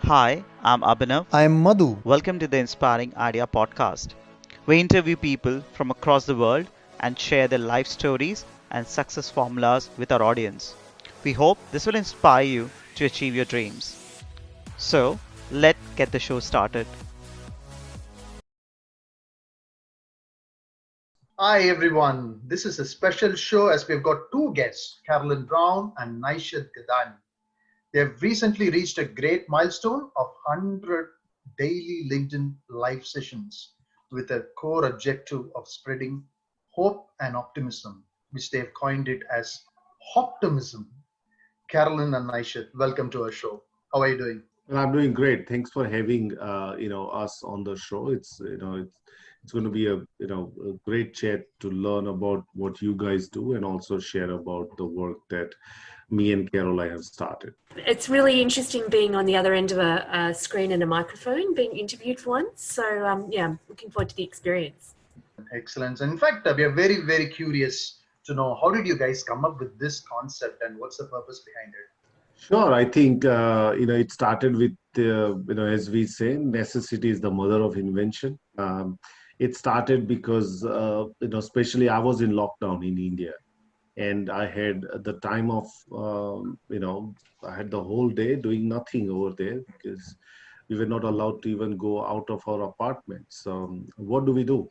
Hi, I'm Abhinav. I'm Madhu. Welcome to the Inspiring Idea Podcast. We interview people from across the world and share their life stories and success formulas with our audience. We hope this will inspire you to achieve your dreams. So, let's get the show started. Hi everyone, this is a special show as we've got two guests, Carolyn Brown and Naishad Gadani. They have recently reached a great milestone of 100 daily LinkedIn live sessions with a core objective of spreading hope and optimism, which they've coined it as Hoptimism. Carolyn and Naishad, welcome to our show. How are you doing? Well, I'm doing great. Thanks for having us on the show. It's going to be a great chat to learn about what you guys do and also share about the work that me and Caroline have started. It's really interesting being on the other end of a screen and a microphone, being interviewed for once. So I'm looking forward to the experience. Excellent. And in fact, we are very, very curious to know how did you guys come up with this concept and what's the purpose behind it? Sure, I think it started with as we say, necessity is the mother of invention. It started because especially I was in lockdown in India, and I had the time of I had the whole day doing nothing over there because we were not allowed to even go out of our apartments. So what do we do?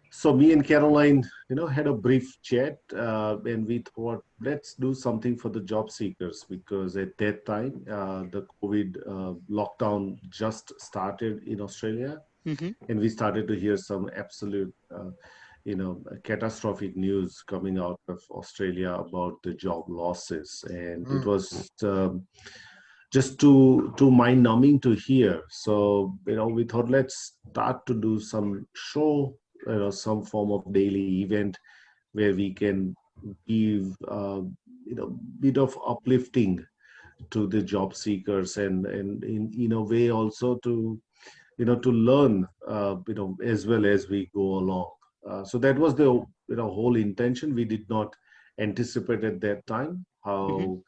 So me and Caroline, had a brief chat, and we thought, let's do something for the job seekers because at that time, the COVID lockdown just started in Australia, and we started to hear some absolute, catastrophic news coming out of Australia about the job losses, and it was just too mind-numbing to hear. So we thought, let's start to do some show. Some form of daily event where we can give bit of uplifting to the job seekers and in a way also to to learn as well as we go along. So that was the whole intention. We did not anticipate at that time how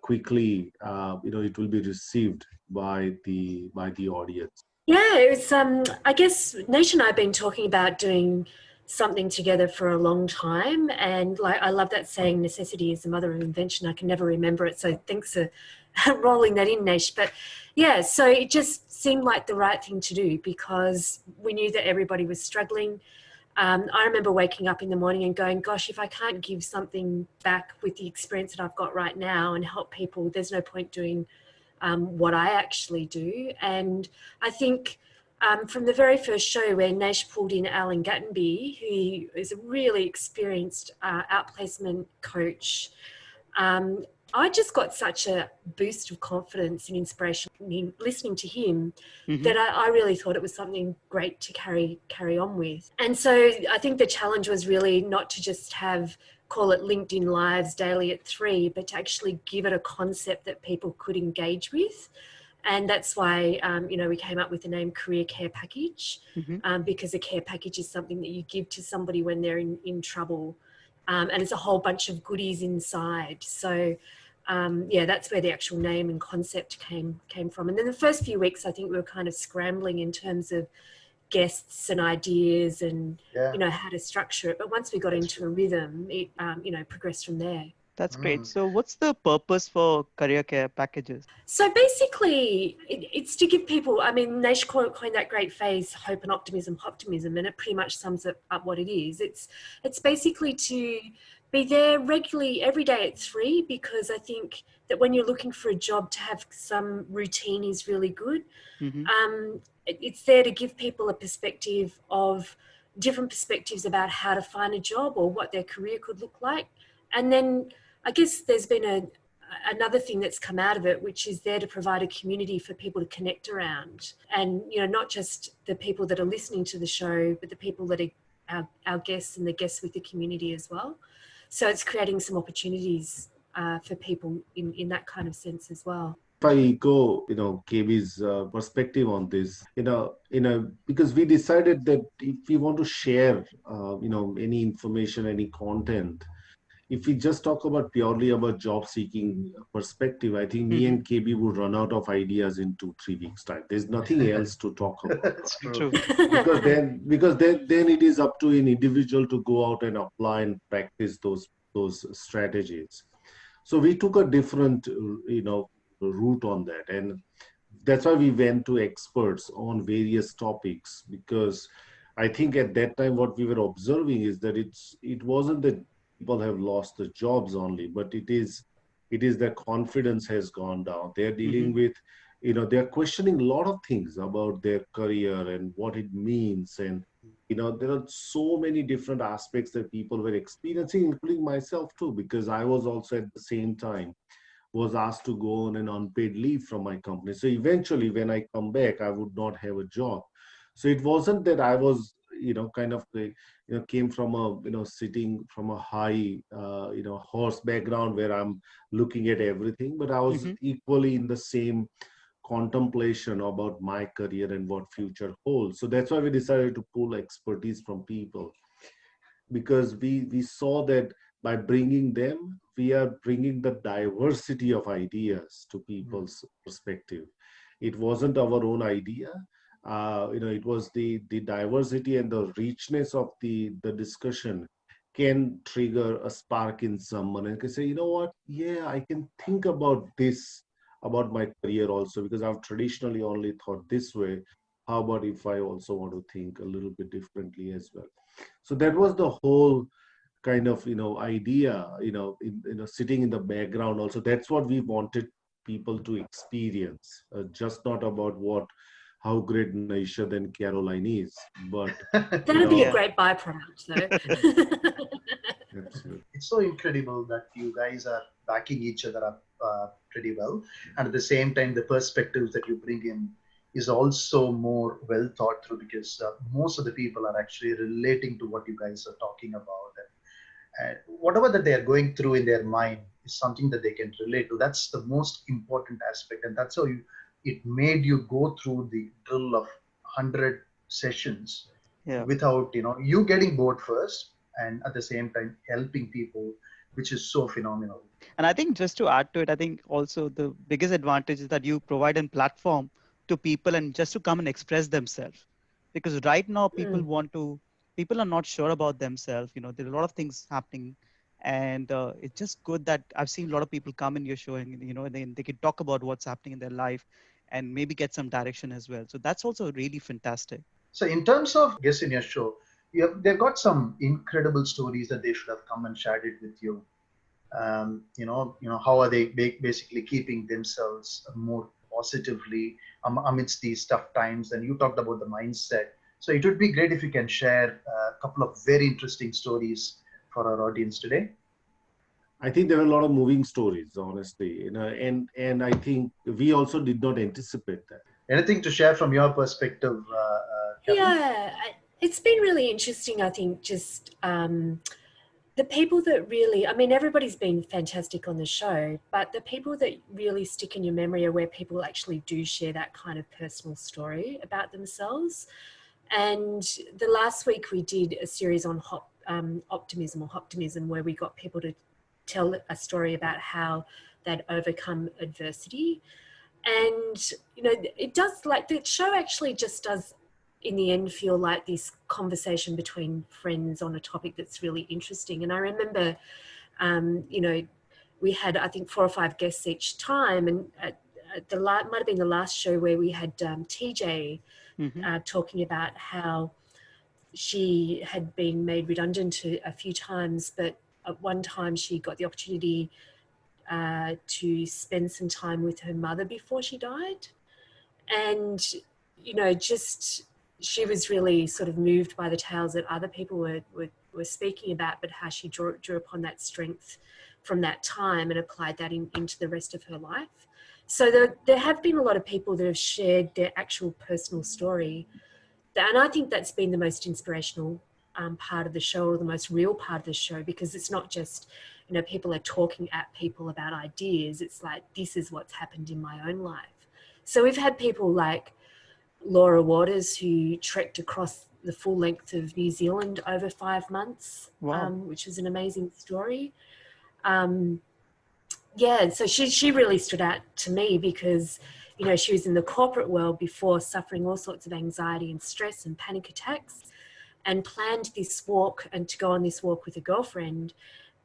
quickly it will be received by the audience. Yeah, it was. I guess Nish and I have been talking about doing something together for a long time, and I love that saying, "Necessity is the mother of invention." I can never remember it, so thanks for rolling that in, Nish. But yeah, so it just seemed like the right thing to do because we knew that everybody was struggling. I remember waking up in the morning and going, "Gosh, if I can't give something back with the experience that I've got right now and help people, there's no point doing." What I actually do. And I think from the very first show where Nash pulled in Alan Gattenby, who is a really experienced outplacement coach, I just got such a boost of confidence and inspiration in listening to him that I really thought it was something great to carry on with. And so I think the challenge was really not to just call it LinkedIn Lives daily at 3, but to actually give it a concept that people could engage with. And that's why, we came up with the name Career Care Package, because a care package is something that you give to somebody when they're in trouble. And it's a whole bunch of goodies inside. So, that's where the actual name and concept came from. And then the first few weeks, I think we were kind of scrambling in terms of guests and ideas and how to structure it, but once we got into a rhythm, it progressed from there. That's great. So, what's the purpose for career care packages? So basically, it's to give people, Nash coined that great phrase, hope and optimism, and it pretty much sums up what it is. It's basically to be there regularly every day at 3, because I think that when you're looking for a job, to have some routine is really good. It's there to give people a perspective of different perspectives about how to find a job or what their career could look like. And then I guess there's been another thing that's come out of it, which is there to provide a community for people to connect around. And, not just the people that are listening to the show, but the people that are our guests and the guests with the community as well. So it's creating some opportunities for people in that kind of sense as well. If I go, KB's perspective on this, because we decided that if we want to share, any information, any content, if we just talk about purely about job seeking perspective, I think me and KB would run out of ideas in 2-3 weeks time. There's nothing else to talk about. That's true. True. Because then it is up to an individual to go out and apply and practice those strategies. So we took a different route on that, and that's why we went to experts on various topics, because I think at that time what we were observing is that it wasn't that people have lost the jobs only, but it is their confidence has gone down. They're dealing with, they're questioning a lot of things about their career and what it means. And, there are so many different aspects that people were experiencing, including myself too, because I was also at the same time was asked to go on an unpaid leave from my company. So eventually when I come back, I would not have a job. So it wasn't that I was, came from sitting from a high, horse background where I'm looking at everything, but I was equally in the same contemplation about my career and what future holds. So that's why we decided to pull expertise from people, because we saw that by bringing them, we are bringing the diversity of ideas to people's perspective. It wasn't our own idea. It was the diversity and the richness of the discussion can trigger a spark in someone and can say, you know what, yeah, I can think about this, about my career also, because I've traditionally only thought this way. How about if I also want to think a little bit differently as well? So that was the whole kind of idea, sitting in the background also. That's what we wanted people to experience, just not about how great Naishad and Caroline is, but That'd be a great byproduct, though. absolutely. It's so incredible that you guys are backing each other up pretty well, and at the same time the perspectives that you bring in is also more well thought through, because most of the people are actually relating to what you guys are talking about, and whatever that they are going through in their mind is something that they can relate to. That's the most important aspect, and that's how it made you go through the drill of 100 sessions Yeah. without you getting bored first, and at the same time helping people, which is so phenomenal. And I think just to add to it, I think also the biggest advantage is that you provide a platform to people and just to come and express themselves. Because right now people are not sure about themselves. There are a lot of things happening, and it's just good that I've seen a lot of people come in your show and, they can talk about what's happening in their life and maybe get some direction as well. So that's also really fantastic. So in terms of guests in your show, they've got some incredible stories that they should have come and shared it with you. How are they basically keeping themselves more positively amidst these tough times? And you talked about the mindset. So it would be great if you can share a couple of very interesting stories for our audience today. I think there were a lot of moving stories, honestly, and I think we also did not anticipate that. Anything to share from your perspective, Catherine? Yeah, it's been really interesting, I think, just the people that really, I mean, everybody's been fantastic on the show, but the people that really stick in your memory are where people actually do share that kind of personal story about themselves. And the last week we did a series on optimism, where we got people to tell a story about how they'd overcome adversity. And, it does, like, the show actually just does in the end feel like this conversation between friends on a topic that's really interesting. And I remember, we had, I think, 4 or 5 guests each time, and at might have been the last show where we had TJ talking about how she had been made redundant a few times, but at one time she got the opportunity to spend some time with her mother before she died. And, just she was really sort of moved by the tales that other people were speaking about, but how she drew upon that strength from that time and applied that into the rest of her life. So there have been a lot of people that have shared their actual personal story. And I think that's been the most inspirational part of the show, or the most real part of the show, because it's not just, people are talking at people about ideas. It's like, this is what's happened in my own life. So we've had people like Laura Waters, who trekked across the full length of New Zealand over 5 months, Wow. which is an amazing story. Um, yeah, so she really stood out to me because, you know, she was in the corporate world before, suffering all sorts of anxiety and stress and panic attacks, and planned this walk and to go on this walk with a girlfriend.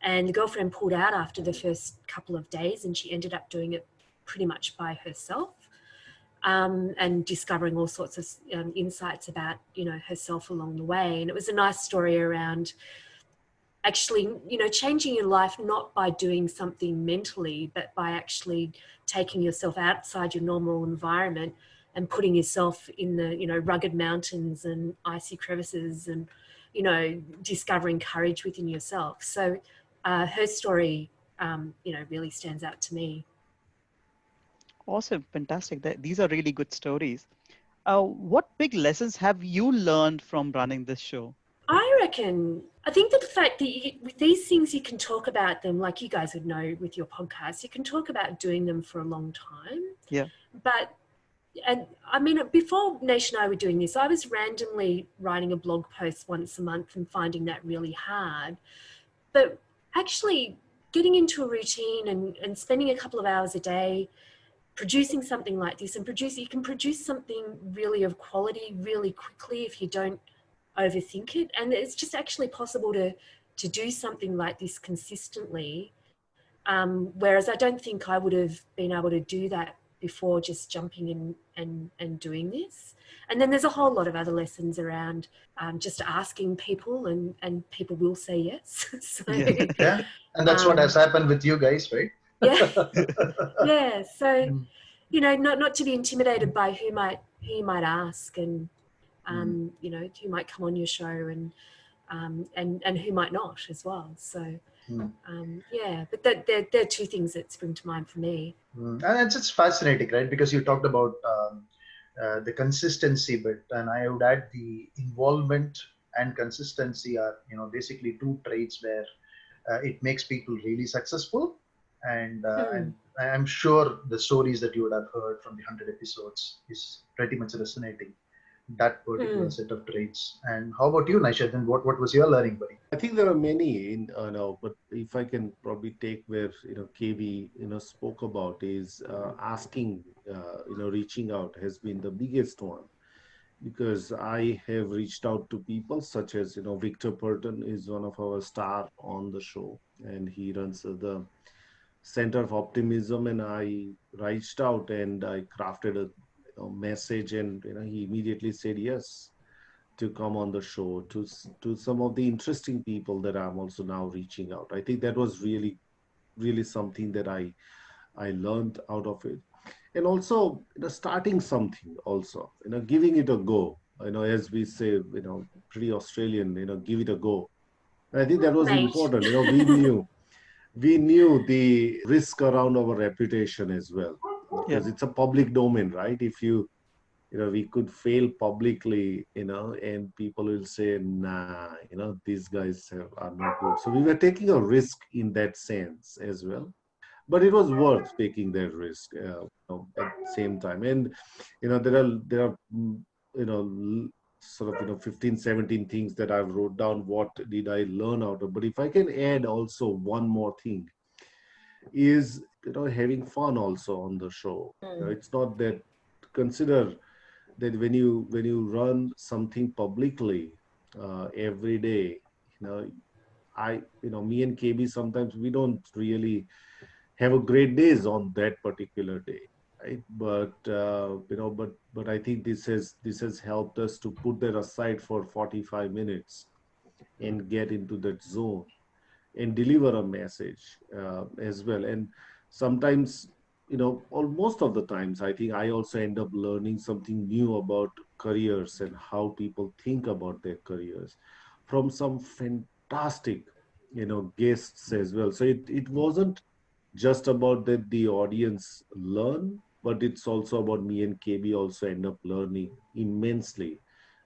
And the girlfriend pulled out after the first couple of days, and she ended up doing it pretty much by herself, and discovering all sorts of insights about, you know, herself along the way. And it was a nice story around actually, you know, changing your life not by doing something mentally, but by actually taking yourself outside your normal environment and putting yourself in the, you know, rugged mountains and icy crevices, and, you know, discovering courage within yourself. So her story, you know, really stands out to me. Awesome, fantastic. These are really good stories. What big lessons have you learned from running this show? I reckon, I think that the fact that with these things, you can talk about them, like you guys would know with your podcast, you can talk about doing them for a long time. Yeah. But, and I mean, before Nation and I were doing this, I was randomly writing a blog post once a month and finding that really hard. But actually getting into a routine and spending a couple of hours a day producing something like this, and you can produce something really of quality really quickly if you don't overthink it. And it's just actually possible to do something like this consistently. Whereas I don't think I would have been able to do that before just jumping in and doing this. And then there's a whole lot of other lessons around just asking people, and people will say yes. So, Yeah. Yeah, and that's what has happened with you guys, right? yeah, yeah. So, you know, not to be intimidated by who you might ask, and you know, who might come on your show, and who might not as well. So yeah, but there are two things that spring to mind for me. And it's fascinating, right? Because you talked about the consistency bit, and I would add the involvement and consistency are, you know, basically two traits where it makes people really successful. And I'm sure the stories that you would have heard from the 100 episodes is pretty much resonating that particular set of traits. And how about you, Naishad? And what was your learning, buddy? I think there are many in no, but if I can probably take where KB spoke about is asking, reaching out has been the biggest one, because I have reached out to people such as Victor Purton is one of our star on the show, and he runs the Center of Optimism, and I reached out and I crafted a message, and he immediately said yes to come on the show. To some of the interesting people that I'm also now reaching out, I think that was really something that I learned out of it. And also starting something, also giving it a go, as we say, pretty Australian, give it a go. And I think that was Mate. important. We knew the risk around our reputation as well, Yeah. because it's a public domain, right? If we could fail publicly, and people will say, nah, these guys are not good. So we were taking a risk in that sense as well. But it was worth taking that risk at the same time. And, there are sort of, 15, 17 things that I wrote down. What did I learn out of? But if I can add also one more thing is, having fun also on the show. It's not that, consider that when you run something publicly every day, me and KB, sometimes we don't really have a great days on that particular day, right? But I think this has helped us to put that aside for 45 minutes and get into that zone and deliver a message as well. And sometimes, most of the times, I think I also end up learning something new about careers and how people think about their careers from some fantastic, guests as well. So it wasn't just about that the audience learn, but it's also about me and KB also end up learning immensely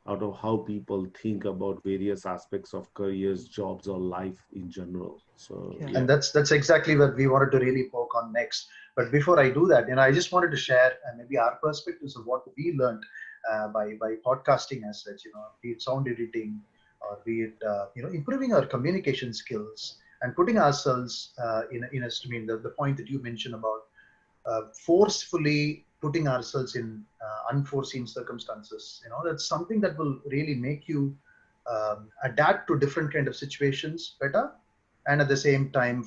out of how people think about various aspects of careers, jobs, or life in general. So Yeah. And yeah. that's exactly what we wanted to really poke on next. But before I do that, I just wanted to share maybe our perspectives of what we learned by podcasting as such. Be it sound editing or be it improving our communication skills. and putting ourselves in a, I mean, the point that you mentioned about forcefully putting ourselves in unforeseen circumstances, that's something that will really make you adapt to different kind of situations better. And at the same time,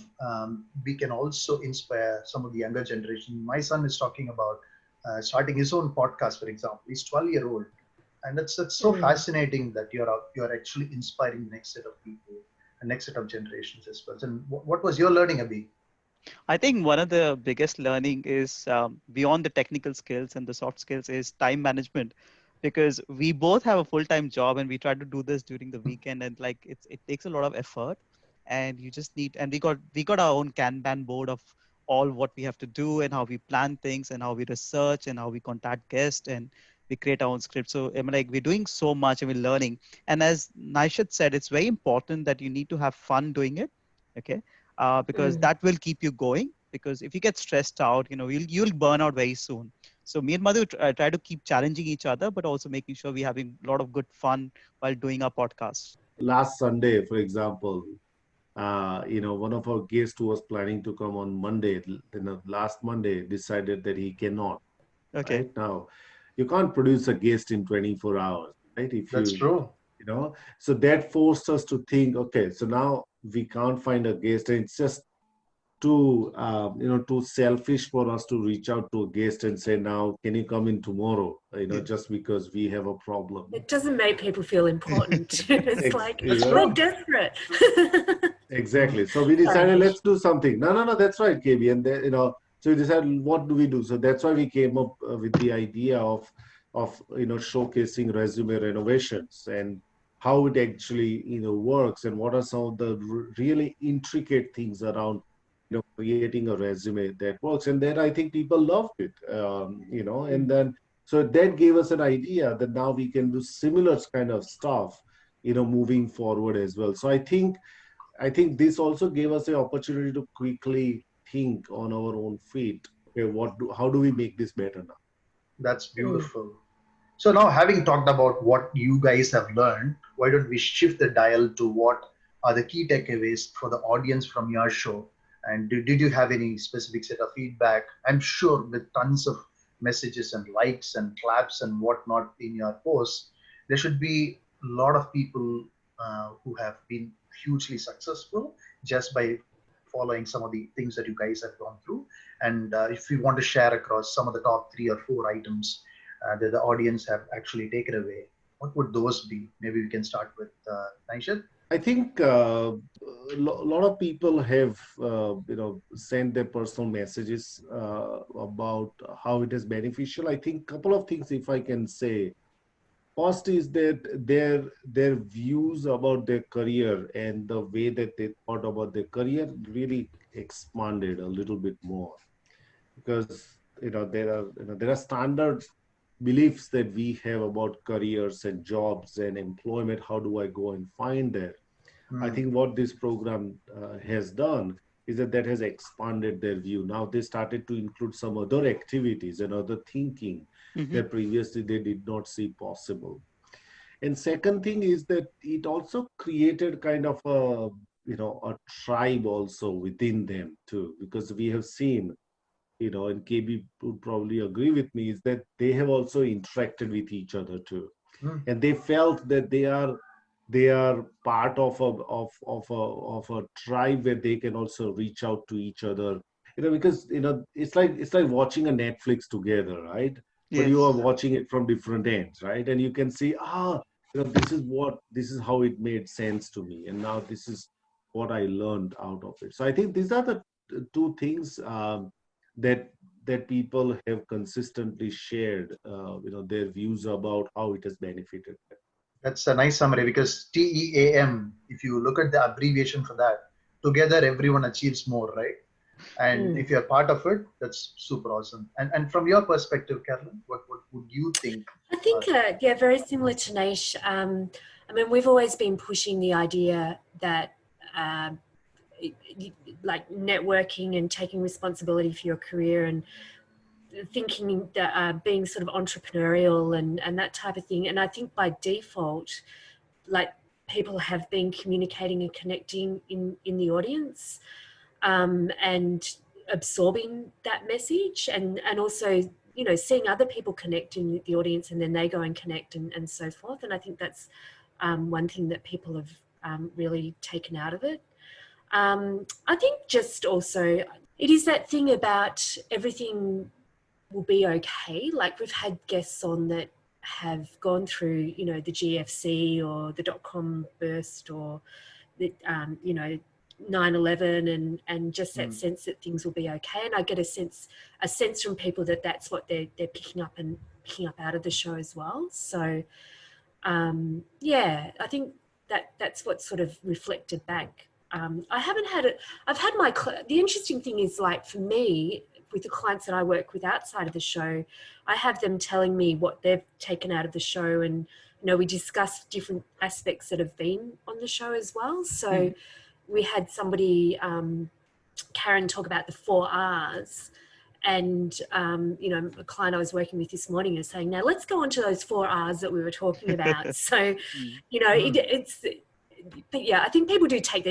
we can also inspire some of the younger generation. My son is talking about starting his own podcast, for example. He's 12-year-old, and that's so fascinating that you're actually inspiring the next set of people, the next set of generations as well. And what was your learning, Abhi? I think one of the biggest learning is beyond the technical skills and the soft skills is time management, because we both have a full-time job and we try to do this during the weekend, and like it takes a lot of effort, and you just need, and we got our own Kanban board of all what we have to do and how we plan things and how we research and how we contact guests and we create our own script. So I mean, like we're doing so much and we're learning. And as Naishad said, it's very important that you need to have fun doing it. Okay, because that will keep you going. Because if you get stressed out, you'll burn out very soon. So me and Madhu try to keep challenging each other, but also making sure we're having a lot of good fun while doing our podcast. Last Sunday, for example, one of our guests who was planning to come on Monday, last Monday, decided that he cannot. Okay. Right now, you can't produce a guest in 24 hours, right? If That's you, true. so that forced us to think, okay, so now we can't find a guest, and it's just too selfish for us to reach out to a guest and say, now can you come in tomorrow, just because we have a problem. It doesn't make people feel important. It's like we're desperate. Exactly. So we decided, let's do something. No, that's right, KB. And then, so we decided, what do we do? So that's why we came up with the idea of showcasing resume renovations and how it actually works, and what are some of the really intricate things around creating a resume that works. And then I think people loved it, and then so that gave us an idea that now we can do similar kind of stuff, moving forward as well. So I think this also gave us the opportunity to quickly think on our own feet. Okay, how do we make this better now? That's beautiful. So now, having talked about what you guys have learned, why don't we shift the dial to what are the key takeaways for the audience from your show? And did you have any specific set of feedback? I'm sure with tons of messages and likes and claps and whatnot in your posts, there should be a lot of people who have been hugely successful just by following some of the things that you guys have gone through. And if you want to share across some of the top 3 or 4 items that the audience have actually taken away, what would those be? Maybe we can start with Naishad. I think a lot of people have, sent their personal messages about how it is beneficial. I think a couple of things, if I can say. First is that their views about their career and the way that they thought about their career really expanded a little bit more, because there are standard beliefs that we have about careers and jobs and employment. How do I go and find that? I think what this program has done is that has expanded their view. Now they started to include some other activities and other thinking that previously they did not see possible. And second thing is that it also created kind of a tribe also within them too, because we have seen, and KB would probably agree with me, is that they have also interacted with each other too. And they felt that they are part of a tribe where they can also reach out to each other, because it's like watching a Netflix together, right? Yes. But you are watching it from different ends, right? And you can see, this is how it made sense to me, and now this is what I learned out of it. So I think these are the two things that people have consistently shared, their views about how it has benefited them. That's a nice summary, because TEAM, if you look at the abbreviation for that, together everyone achieves more, right? And if you're part of it, that's super awesome. And from your perspective, Carolyn, what would you think? I think, very similar to Naish. I mean, we've always been pushing the idea that like networking and taking responsibility for your career and thinking that being sort of entrepreneurial and that type of thing. And I think by default, like people have been communicating and connecting in the audience, and absorbing that message, and also, you know, seeing other people connect in the audience, and then they go and connect, and so forth. And I think that's one thing that people have really taken out of it. I think just also it is that thing about everything will be okay. Like, we've had guests on that have gone through, you know, the GFC or the dot-com burst, or the, you know, 9/11, and just that sense that things will be okay. And I get a sense from people that that's what they're picking up out of the show as well. So yeah, I think that's what's sort of reflected back. I haven't had it. I've had the interesting thing is, like, for me, with the clients that I work with outside of the show, I have them telling me what they've taken out of the show, and, you know, we discuss different aspects that have been on the show as well. So we had somebody, Karen, talk about the 4 R's. And, you know, a client I was working with this morning is saying, now let's go on to those 4 R's that we were talking about. So, you know, but yeah, I think people do take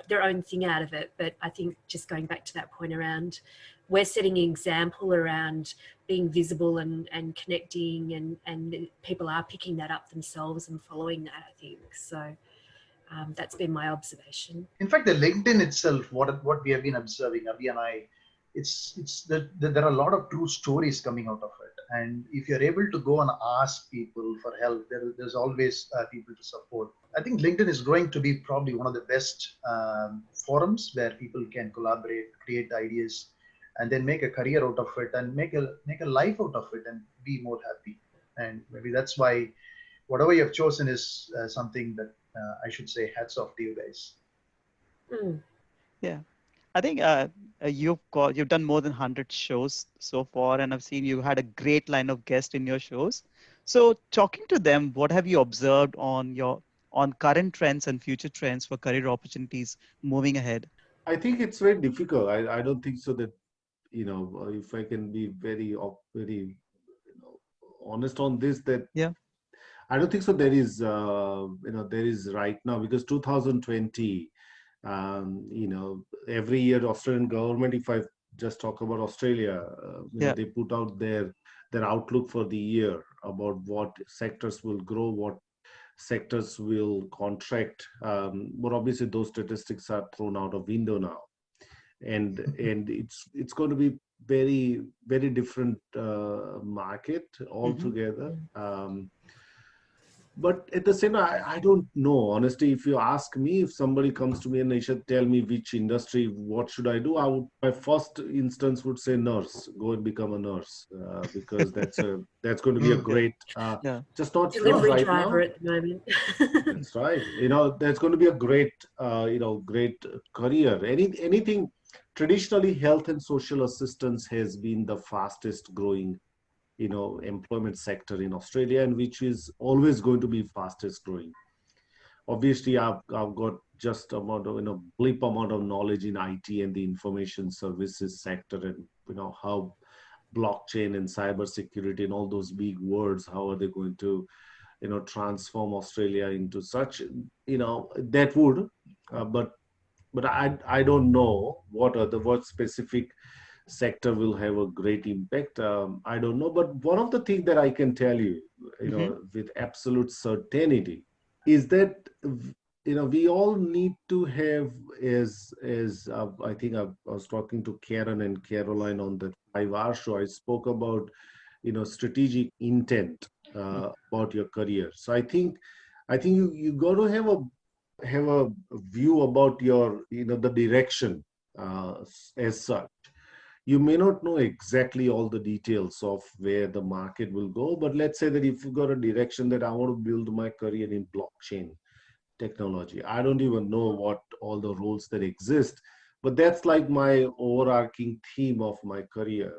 their own thing out of it. But I think just going back to that point around, we're setting an example around being visible and connecting, and people are picking that up themselves and following that, I think. So that's been my observation. In fact, the LinkedIn itself, what we have been observing, Avi and I, there are a lot of true stories coming out of it. And if you're able to go and ask people for help, there's always people to support. I think LinkedIn is going to be probably one of the best forums where people can collaborate, create ideas, and then make a career out of it, and make a life out of it, and be more happy. And maybe that's why whatever you have chosen is something that I should say hats off to you guys. Yeah. I think you've done more than 100 shows so far, and I've seen you had a great line of guests in your shows. So talking to them, what have you observed on current trends and future trends for career opportunities moving ahead? I think it's very difficult. I don't think so that, you know, if I can be very honest on this, that Yeah. I don't think so. There is, there is right now, because 2020, every year Australian government, if I just talk about Australia, Yeah. they put out their outlook for the year about what sectors will grow, what sectors will contract. But obviously those statistics are thrown out of window now, and it's going to be very, very different market altogether. But at the same time, I don't know. Honestly, if you ask me, if somebody comes to me and they should tell me which industry, what should I do, my first instance would say nurse. Go and become a nurse, because that's going to be a great, Yeah. just not Delivery right driver now. at the moment. That's right. That's going to be a great, great career. Anything traditionally, health and social assistance has been the fastest growing, employment sector in Australia, and which is always going to be fastest growing. Obviously, I've got just amount of, blip amount of knowledge in IT and the information services sector, and how blockchain and cyber security and all those big words, how are they going to transform Australia into such, that would, but I don't know what specific sector will have a great impact. I don't know, but one of the things that I can tell you, with absolute certainty, is that we all need to have, as I think I was talking to Karen and Caroline on the 5R show. I spoke about strategic intent about your career. So I think you got to have a view about your the direction as such. You may not know exactly all the details of where the market will go, but let's say that if you've got a direction that I want to build my career in blockchain technology, I don't even know what all the roles that exist, but that's like my overarching theme of my career.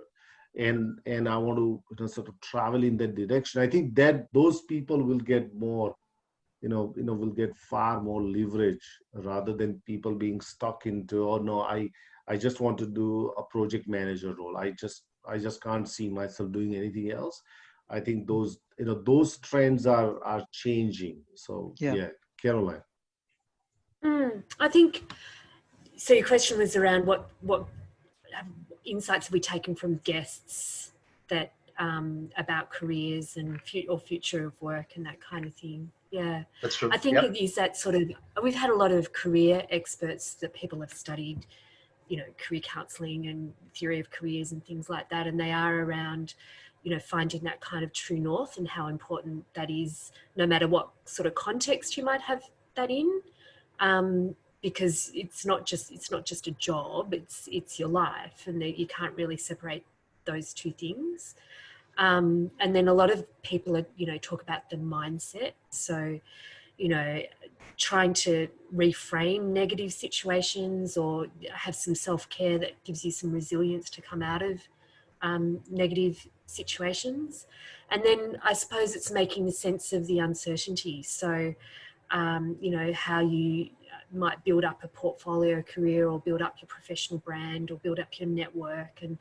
And I want to sort of travel in that direction. I think that those people will get more, will get far more leverage, rather than people being stuck into, oh no, I just want to do a project manager role. I just can't see myself doing anything else. I think those trends are changing. So Yeah. yeah. Caroline? I think, so your question was around what insights have we taken from guests that about careers and future of work and that kind of thing. Yeah, That's true. I think it is that sort of, we've had a lot of career experts that people have studied, career counselling and theory of careers and things like that, and they are around, finding that kind of true north and how important that is, no matter what sort of context you might have that in. Because it's not just a job, it's your life, and you can't really separate those two things. And then a lot of people are, talk about the mindset. So, trying to reframe negative situations or have some self-care that gives you some resilience to come out of negative situations. And then I suppose it's making sense of the uncertainty. So, how you might build up a portfolio career or build up your professional brand or build up your network. And,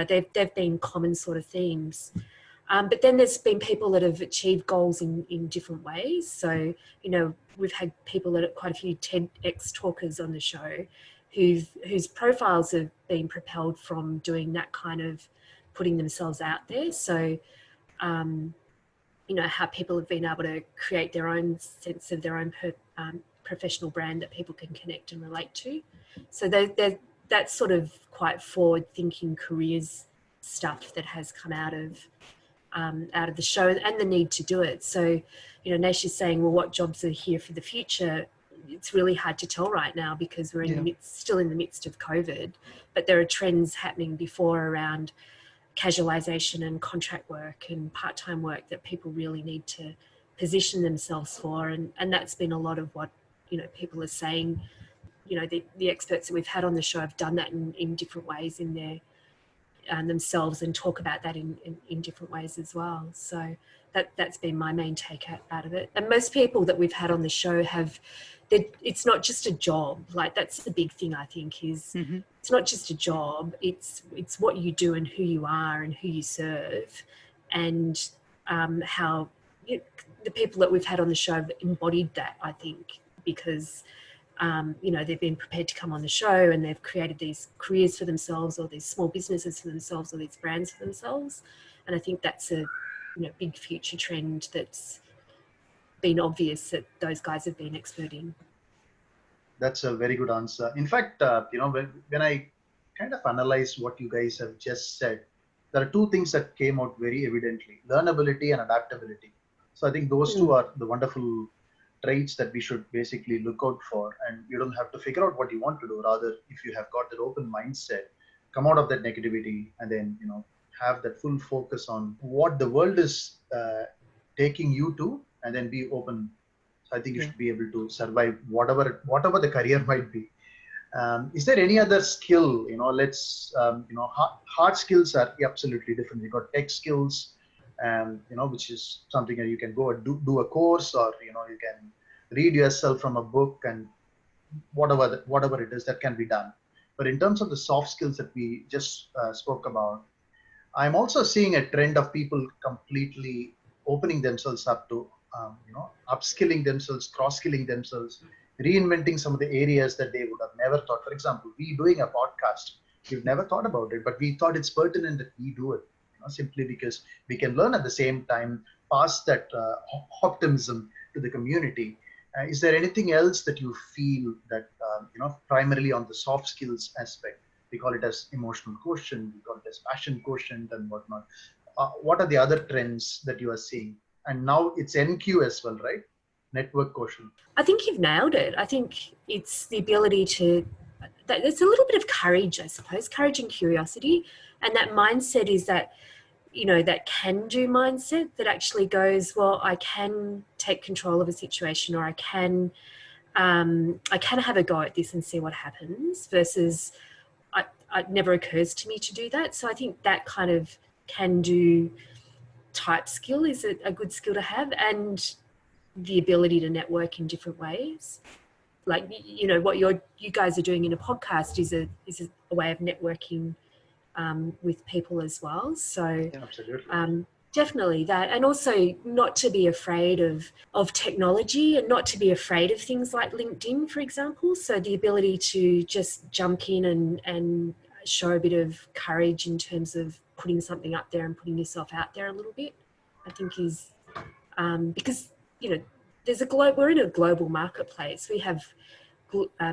they've been common sort of themes. But then there's been people that have achieved goals in different ways. So, we've had people that are quite a few TEDx talkers on the show whose profiles have been propelled from doing that kind of putting themselves out there. So, how people have been able to create their own sense of their own professional brand that people can connect and relate to. So that's sort of quite forward-thinking careers stuff that has come out of the show, and the need to do it. So, Nash is saying, well, what jobs are here for the future? It's really hard to tell right now because we're still in the midst of COVID, but there are trends happening before around casualisation and contract work and part-time work that people really need to position themselves for, and that's been a lot of what people are saying. The experts that we've had on the show have done that in different ways in their themselves, and talk about that in different ways as well. So that's been my main take out of it. And most people that we've had on the show it's not just a job. Like, that's the big thing, I think, is it's not just a job. It's what you do and who you are and who you serve, and how the people that we've had on the show have embodied that, I think, because they've been prepared to come on the show and they've created these careers for themselves, or these small businesses for themselves, or these brands for themselves. And I think that's a big future trend that's been obvious that those guys have been expert in. That's a very good answer. In fact, when I kind of analyze what you guys have just said, there are two things that came out very evidently: learnability and adaptability. So I think those two are the wonderful traits that we should basically look out for. And you don't have to figure out what you want to do. Rather, if you have got that open mindset, come out of that negativity, and then have that full focus on what the world is taking you to, and then be open. So I think you should be able to survive whatever the career might be. Is there any other skill? Hard skills are absolutely different. You got tech skills, which is something that you can go and do a course, or you can read yourself from a book, and whatever it is that can be done. But in terms of the soft skills that we just spoke about, I'm also seeing a trend of people completely opening themselves up to upskilling themselves, cross-skilling themselves, reinventing some of the areas that they would have never thought. For example, we doing a podcast, we've never thought about it, but we thought it's pertinent that we do it, simply because we can learn at the same time, pass that optimism to the community. Is there anything else that you feel that, primarily on the soft skills aspect, we call it as emotional quotient, we call it as passion quotient and whatnot. What are the other trends that you are seeing? And now it's NQ as well, right? Network quotient. I think you've nailed it. I think it's the ability it's a little bit of courage, I suppose, courage and curiosity. And that mindset is that, that can-do mindset that actually goes, well, I can take control of a situation, or I can have a go at this and see what happens, versus it never occurs to me to do that. So I think that kind of can-do type skill is a good skill to have, and the ability to network in different ways. Like, what you guys are doing in a podcast is a way of networking with people as well. So absolutely. Definitely that, and also not to be afraid of technology and not to be afraid of things like LinkedIn, for example. So the ability to just jump in and show a bit of courage in terms of putting something up there and putting yourself out there a little bit, I think is because, you know, we're in a global marketplace. We have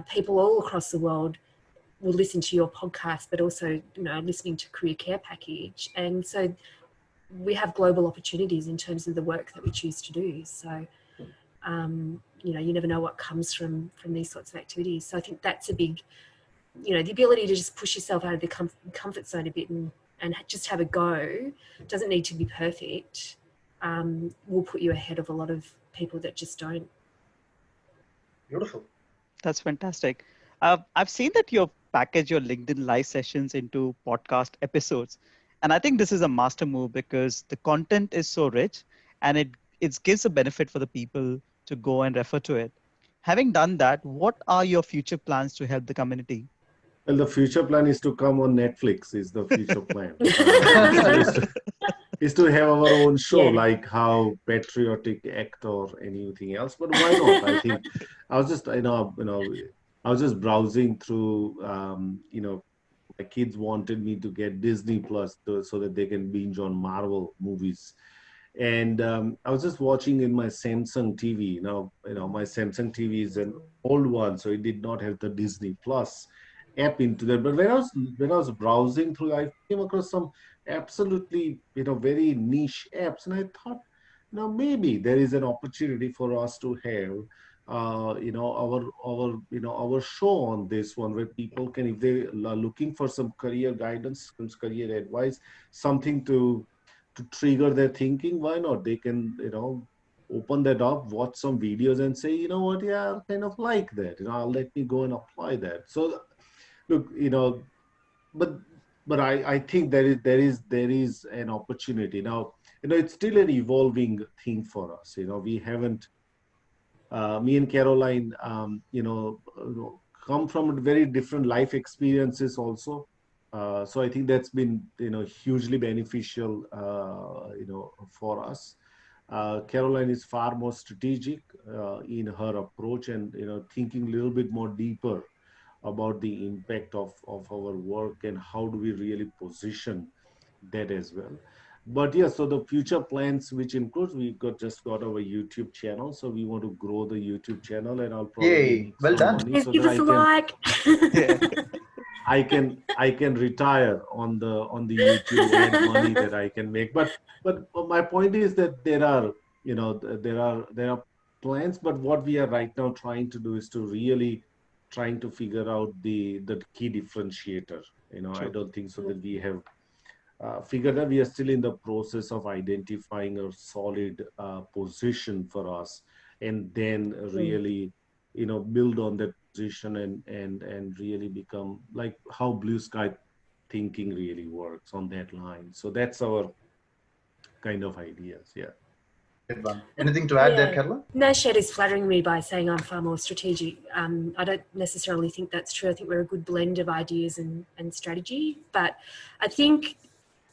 people all across the world will listen to your podcast, but also, you know, listening to Career Care Package. And so we have global opportunities in terms of the work that we choose to do. So, you know, you never know what comes from these sorts of activities. So I think that's a big, you know, the ability to just push yourself out of the comfort zone a bit and just have a go. Doesn't need to be perfect. Will put you ahead of a lot of people that just don't. Beautiful. That's fantastic. I've seen that you've packaged your LinkedIn live sessions into podcast episodes. And I think this is a master move because the content is so rich and it gives a benefit for the people to go and refer to it. Having done that, what are your future plans to help the community? Well, the future plan is to come on Netflix. Is the future plan is to have our own show, Yeah. like how Patriotic Act or anything else. But why not? I think I was just I was just browsing through. My kids wanted me to get Disney Plus so that they can binge on Marvel movies. And I was just watching in my Samsung TV. Now, my Samsung TV is an old one, so it did not have the Disney Plus app into that. But when I was browsing through, I came across some absolutely very niche apps, and I thought, now maybe there is an opportunity for us to have our show on this one, where people can, if they are looking for some career guidance, some career advice, something to trigger their thinking, why not? They can, open that up, watch some videos and say, you know what, yeah, I kind of like that. Let me go and apply that. So look, but I think there is an opportunity. Now, it's still an evolving thing for us. We haven't me and Caroline, come from very different life experiences also. So I think that's been, hugely beneficial, for us. Caroline is far more strategic in her approach and, thinking a little bit more deeper about the impact of our work and how do we really position that as well. But yeah, so the future plans, which includes, just got our YouTube channel, so we want to grow the YouTube channel, and I'll probably Yay, make well some done. money Please so give that us a like. Yeah. I can retire on the YouTube ad money that I can make. But my point is that there are plans, but what we are right now trying to do is to really trying to figure out the key differentiator. I True. don't think so that we have figured out. We are still in the process of identifying a solid position for us, and then really, build on that position and really become like how blue sky thinking really works on that line. So that's our kind of ideas. Yeah. Good one. Anything to add there, Yeah. Caroline? Nashed is flattering me by saying I'm far more strategic. I don't necessarily think that's true. I think we're a good blend of ideas and strategy. But I think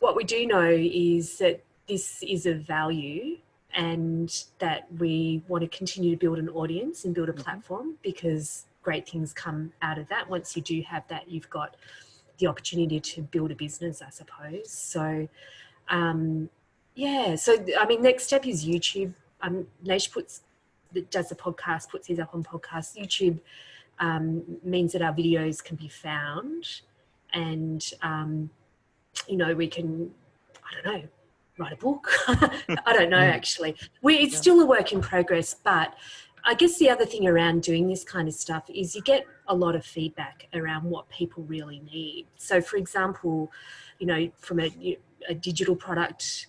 what we do know is that this is of value and that we want to continue to build an audience and build a platform, because great things come out of that. Once you do have that, you've got the opportunity to build a business, I suppose. So, yeah. So, I mean, next step is YouTube. Nash does the podcast, puts his up on podcasts. YouTube means that our videos can be found, and we can, I don't know, write a book. I don't know, actually. It's still a work in progress, but I guess the other thing around doing this kind of stuff is you get a lot of feedback around what people really need. So, for example, from a digital product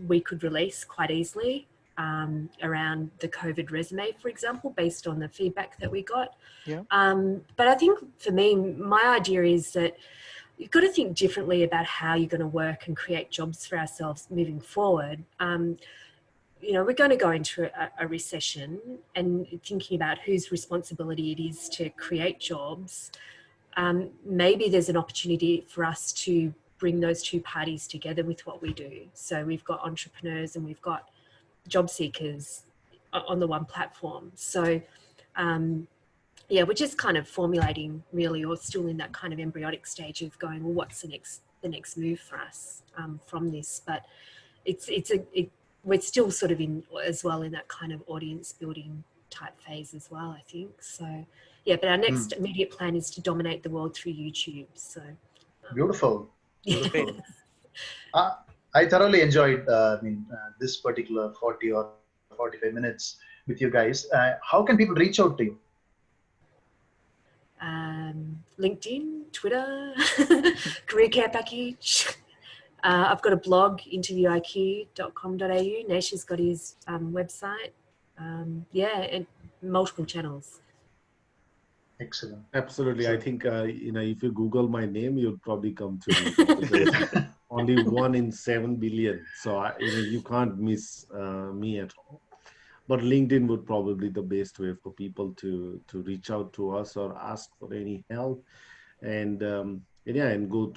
we could release quite easily around the COVID resume, for example, based on the feedback that we got. Yeah. But I think for me, my idea is that you've got to think differently about how you're going to work and create jobs for ourselves moving forward. We're going to go into a recession, and thinking about whose responsibility it is to create jobs. Maybe there's an opportunity for us to bring those two parties together with what we do. So we've got entrepreneurs and we've got job seekers on the one platform. So yeah, we're just kind of formulating really, or still in that kind of embryonic stage of going, well, what's the next move for us from this? But we're still sort of in as well in that kind of audience building type phase as well, I think. So yeah, but our next immediate plan is to dominate the world through YouTube. So Beautiful. yeah. Beautiful. I thoroughly enjoyed this particular 40 or 45 minutes with you guys. How can people reach out to you? LinkedIn, Twitter, career care package. I've got a blog, interviewiq.com.au. Naish's got his website. And multiple channels. Excellent. Absolutely. I think, if you Google my name, you'll probably come to me. Because only 1 in 7 billion. So, you can't miss me at all. But LinkedIn would probably be the best way for people to reach out to us or ask for any help. And go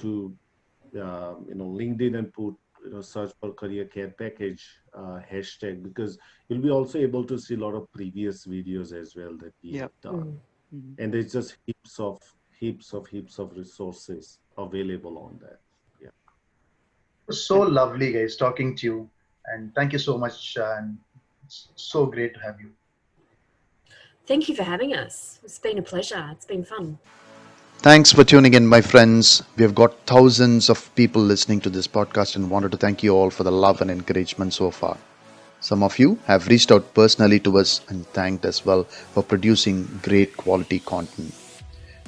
to LinkedIn and put search for career care package hashtag, because you'll be also able to see a lot of previous videos as well that we have done. And there's just heaps of resources available on that. Yeah. It was so lovely, guys, talking to you. And thank you so much. And it's so great to have you. Thank you for having us. It's been a pleasure. It's been fun. Thanks for tuning in, my friends. We have got thousands of people listening to this podcast and wanted to thank you all for the love and encouragement so far. Some of you have reached out personally to us and thanked as well for producing great quality content.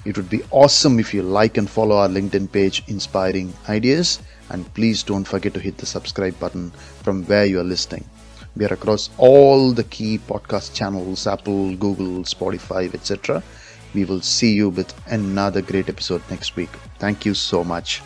It would be awesome if you like and follow our LinkedIn page, Inspiring Ideas, and please don't forget to hit the subscribe button from where you are listening. We are across all the key podcast channels, Apple, Google, Spotify, etc. We will see you with another great episode next week. Thank you so much.